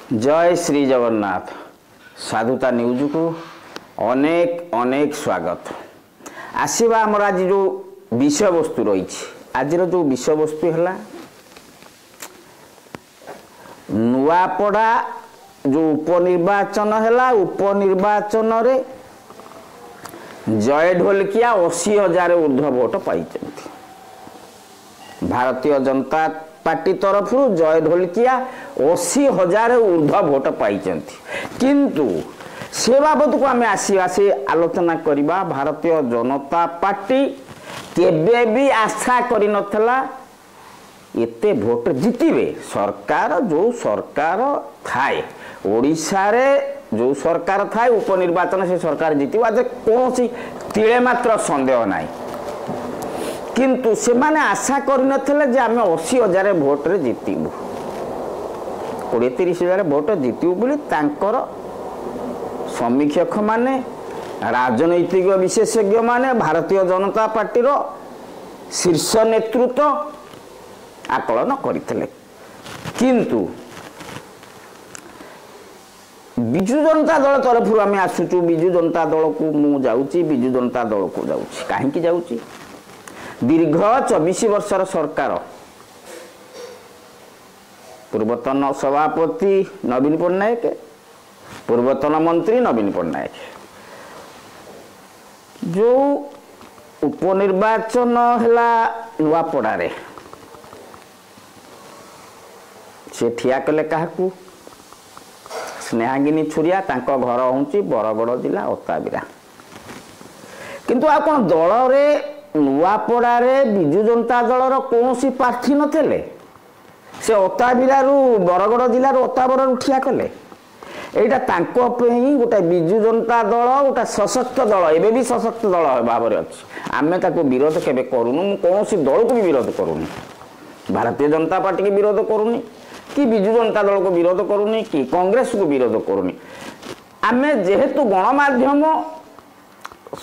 जय श्री जगन्नाथ। साधुता न्यूज को अनेक अनेक स्वागत। आसवा आमर आज जो विषय वस्तु रही आज जो विषय वस्तु है नुआपड़ा जो उपनिर्वाचन है उपनिर्वाचन रे जय ढोलकिया 80,000 ऊर्ध्व भोट पाई। भारतीय जनता पार्टी तरफ जय ढोलकिया 80,000 ऊर्ध्व भोट पाई। किंतु से बाबद को आम आसवा से आलोचना करवा। भारतीय जनता पार्टी केबे भी आशा करि नथला एते भोट जितिबे। सरकार जो सरकार थाए ओडिशा रे जो सरकार थाए उपनिर्वाचन से सरकार जितिबा आज कौन तिले मात्र संदेह नाही। किंतु से माने आशा करनथले जे आमे 80,000 भोट रे जितिबु 20-30,000 भोट जितिबु बोली तांकर समीक्षक माने राजनैतिक विशेषज्ञ माने भारतीय जनता पार्टी रो शीर्ष नेतृत्व आकलन करथिले। किंतु बिजु जनता दल तरफ आम आसुचु बिजु जनता दल को मु जाउची बिजु जनता दल को जाउची काहेकि जाउची दीर्घ 24 वर्षर सरकार पूर्वतन सभापति नवीन पट्टनायक पूर्वतन मंत्री नवीन पट्टनायक जो उपनिर्वाचन है नुआपड़ा रे से ठिया कले काहाकू स्नेहागिनी छुरिया तांको घर होउची बरगड़ जिला ओताबिरा। किंतु आ कोन दल रे नुआपड़ा रे बिजु जनता दलर कौन प्रार्थी नथिले से ओताबिरा रु बरगड़ जिला ओताबर उठिया कले। एटा तांको पे गोटे बिजु जनता दल गोटे सशक्त दल एबे भी सशक्त दल भाव में अच्छी आमे ताको विरोध केबे करूनु। मु कौन दल को भी विरोध करूनी भारतीय जनता पार्टी के विरोध करूनी कि बिजु जनता दल को विरोध करूनी कि कांग्रेस को विरोध करूनी। आमे जेहेतु गणमाध्यम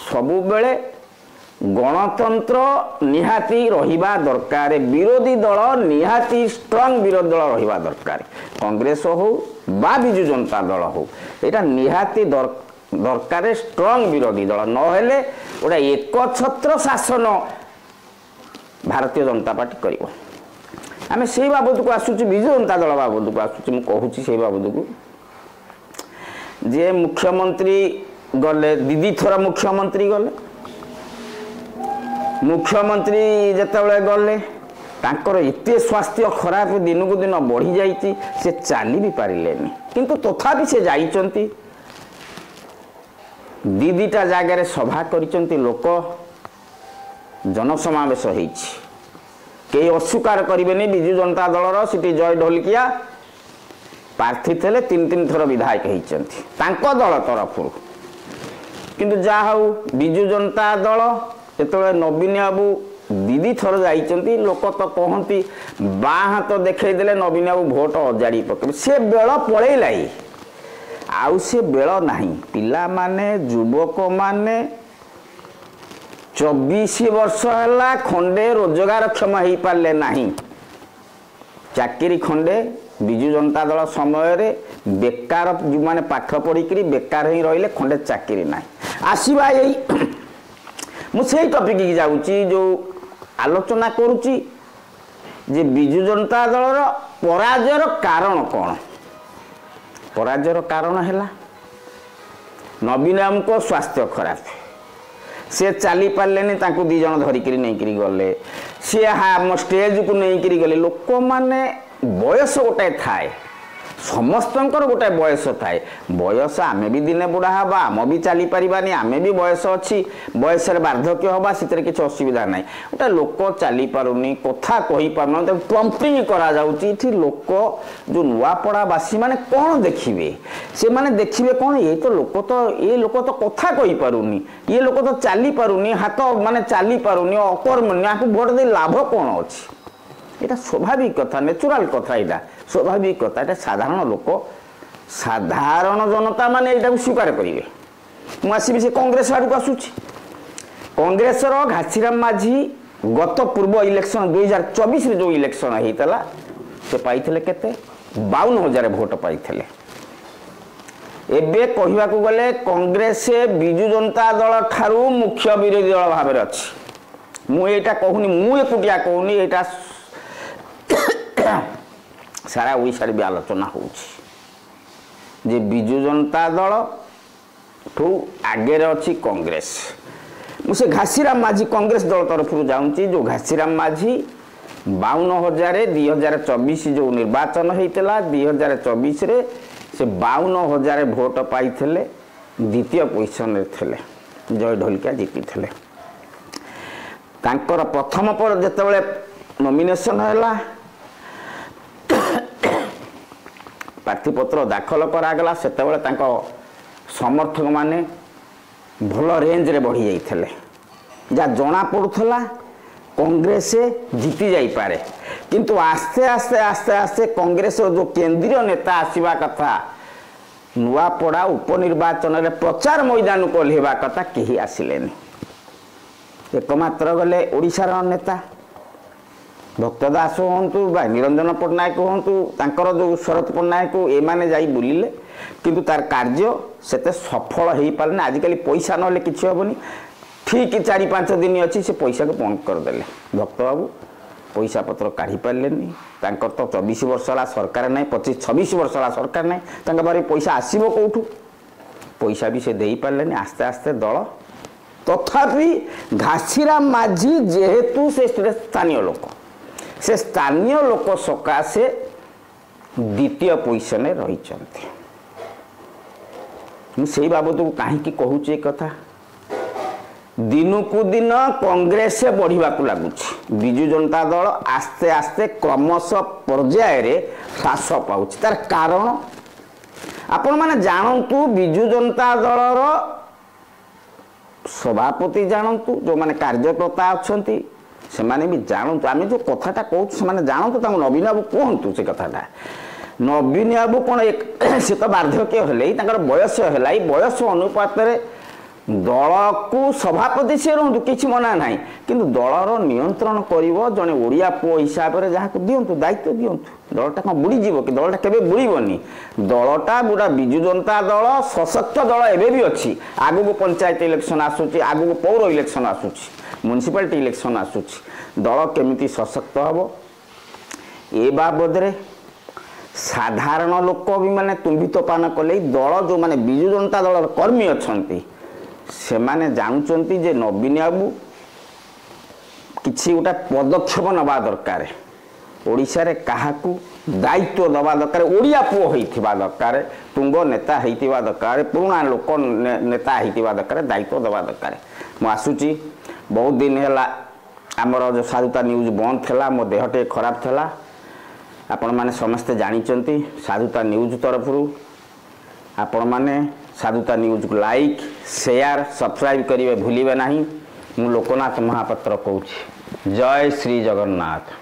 सबु बेले गणतंत्र निहाती रहिबा दरकार विरोधी दल निहाती स्ट्रांग विरोधी दल रहिबा दरकार कांग्रेस हो बा बिजु जनता दल हो एटा निहाती दरकार स्ट्रांग विरोधी दल नहेले गोटे एकछत्र शासन भारतीय जनता पार्टी करिवो। आम से बाबद को आसुची बिजु जनता दल बाबद को आसुची मु कहूची से बाबद को जे मुख्यमंत्री गले दीदी थोड़ा मुख्यमंत्री गले मुख्यमंत्री जेतेबेले गले तांकर एते स्वास्थ्य खराब दिन को दिन बढ़ी जाइए से चली भी पारिलेनी। किंतु तथापि से जाइचंती दीदीटा जगार सभा करिचंती लोक जनसमावेश होइछि कई अस्वीकार करेंगे बिजु जनता दलर सीटी जय ढोलकिया प्रार्थी थे 3 थर विधायक होती दल तरफ। किंतु जहा हूँ बिजु जनता दल जो नवीन बाबू दीदी थर जाइए लोक तो कहती बाँ हाथ देखईदे नवीन बाबू भोट अजाड़ी पके से बेल पलैला आउ से बेल नहीं पिला माने युवक माने 24 वर्ष है खंडे रोजगार क्षम हो पारे नहीं चाकरी खंडे बिजु जनता दल समय बेकार जो माने पाठ पढ़िक बेकार ही रही खंडे चाकरी ना आसवा यही मुझे टपिक की जाऊँगी जो आलोचना करुच्ची जे बिजु जनता दलर पराजयर कारण कौन। पराजयर कारण है नवीन बाबू को स्वास्थ्य खराब से चली पारे तांको 2 जन धरिक नहीं गले सी स्टेज को नहीं गले लोक माने बयस गोटे थाए समस्त गोटे बयस थाए बयस आमे भी दिने बुढ़ा हवा आम भी चली पारानी आमे भी बयस अच्छी बयस वार्धक्य हवा से किसी असुविधा ना गोटे लोक चली पारुनी कथा कही पार पंपिंग करा जाउची लोक जो नुआपड़ावासी माने कौन देखिए से माने देखिए कौन ये लोक तो कथा कही पारुनी ये लोक तो चली पारुनी हाथ माने चली पारुनी अकर्मण्य आपको भोट दे लाभ कौन अच्छी यहाँ स्वाभाविक कथा नेचुराल कथा यहाँ स्वाभाविक कथा यहाँ साधारण लोक साधारण जनता माने यहाँ स्वीकार करेंगे। मुझे से कांग्रेस आड़ को आसूची कांग्रेस घासीराम माझी गत पूर्व इलेक्शन 2024 जो इलेक्शन होता से पाई केते 52,000 भोट पाई एबे कहवा गले कांग्रेस बिजु जनता दल ठारू मुख्य विरोधी दल भाव अच्छी मुझे कहूनी मु एकुटिया कहूनी यहाँ सारा ओडिशा भी आलोचना होची बिजु जनता दल ठू आगे अच्छी कांग्रेस मुझे घासीराम माझी कांग्रेस दल तरफ जाऊँगी जो घासीराम माझी 52,000 2024 जो निर्वाचन होता 2024 रे से 52,000 भोट पाई द्वितीय पोजिशन थे जय ढोलिका जीति थे तांकर प्रथम पर जितेबाला नॉमिनेशन है प्रार्थीपत्र दाखल करागला से समर्थक माने भल रेंज रे बढ़ी जाइए जहाँ जना पड़ूला कांग्रेस जीति जाइपे किंतु आस्ते आस्ते आस्ते आस्ते कांग्रेस जो केंद्रीय नेता आसवा कथा नुआपड़ा उपनिर्वाचन में प्रचार मैदान को ओह्लैवा कथा कहीं आसिले एकमात्र गले ओडिशार नेता भक्त दास हूँ बा निरंजन पट्टनायक हूँ जो शरद पट्टनायक एमाने जाई बुलिले किंतु तार कार्य सेते सफल हो पारे आजिकल पैसा ना कि हेनी ठीक 4-5 दिन अच्छी से पैसा को बंद करदे भक्त बाबू पैसा पत्र काढ़ी पारे तो 24 वर्ष है सरकार ना 25-26 वर्ष है सरकार ना बारे पैसा आसो कौटू पैसा भी से दे पारे आस्ते आस्ते दल तथापि घासीराम माझी जेहेतु से स्थानीय लोक सकाशे द्वितीय पोजिशन रही मुझे बाबद को कहीं कहूँ कथा दिन को दिन कांग्रेस बढ़िया लगुच बिजु जनता दल आस्ते आस्ते क्रमश पर्याय ह्रास पाँच तार कारण आपण मैंने जानतु बिजु जनता दलर सभापति जानतु जो माने कार्यकर्ता अच्छा से माने भी जानतु आम जो कथाटा कहूँ से जानतु नवीन बाबू कहतु से कथाटा नवीन बाबू कौन सी तो बार्धक्य है बयस है बयस अनुपात दल को सभापति सी रुँ कि मना ना कि दलर नियंत्रण कर जड़े ओडिया पुओ हिसाब से जहाँ दिंतु दायित्व दिंतु दलटा कौन बुड़ीज कि दलटा केवे बुड़बनी दलटा बुढ़ा बिजु जनता दल सशक्त दल एवं भी अच्छी आगु को पंचायत इलेक्शन आसूची आगु को पौर इलेक्शन आसूची म्युनिसिपालिटी इलेक्शन आसूची दल केमिति सशक्त हम ए बाबद साधारण लोक भी माने तुम्बित पान कले दल जो माने बिजु जनता दल कर्मी अच्छा से माने जानुचंती जे नवीन बाबू किसी गोटा पदक्षेप नवा दरकार ओडिशा रे काहाकू दायित्व दवा दरकार ओडिया पुओ होइथिबा दरकार तुंग नेता होइथिबा दरकार पुराना लोक नेता होइथिबा दरकार दायित्व दवा दरकार मु आसुची बहुत दिन है आमर जो साधुता न्यूज बंद थला मो देहटे खराब थला आपण माने समस्ते जानिचंती साधुता न्यूज तरफरु आपण माने साधुता न्यूज को लाइक शेयर सब्सक्राइब करिवे भूलिबे नहीं मु लोकनाथ महापात्र कहूँ जय श्री जगन्नाथ।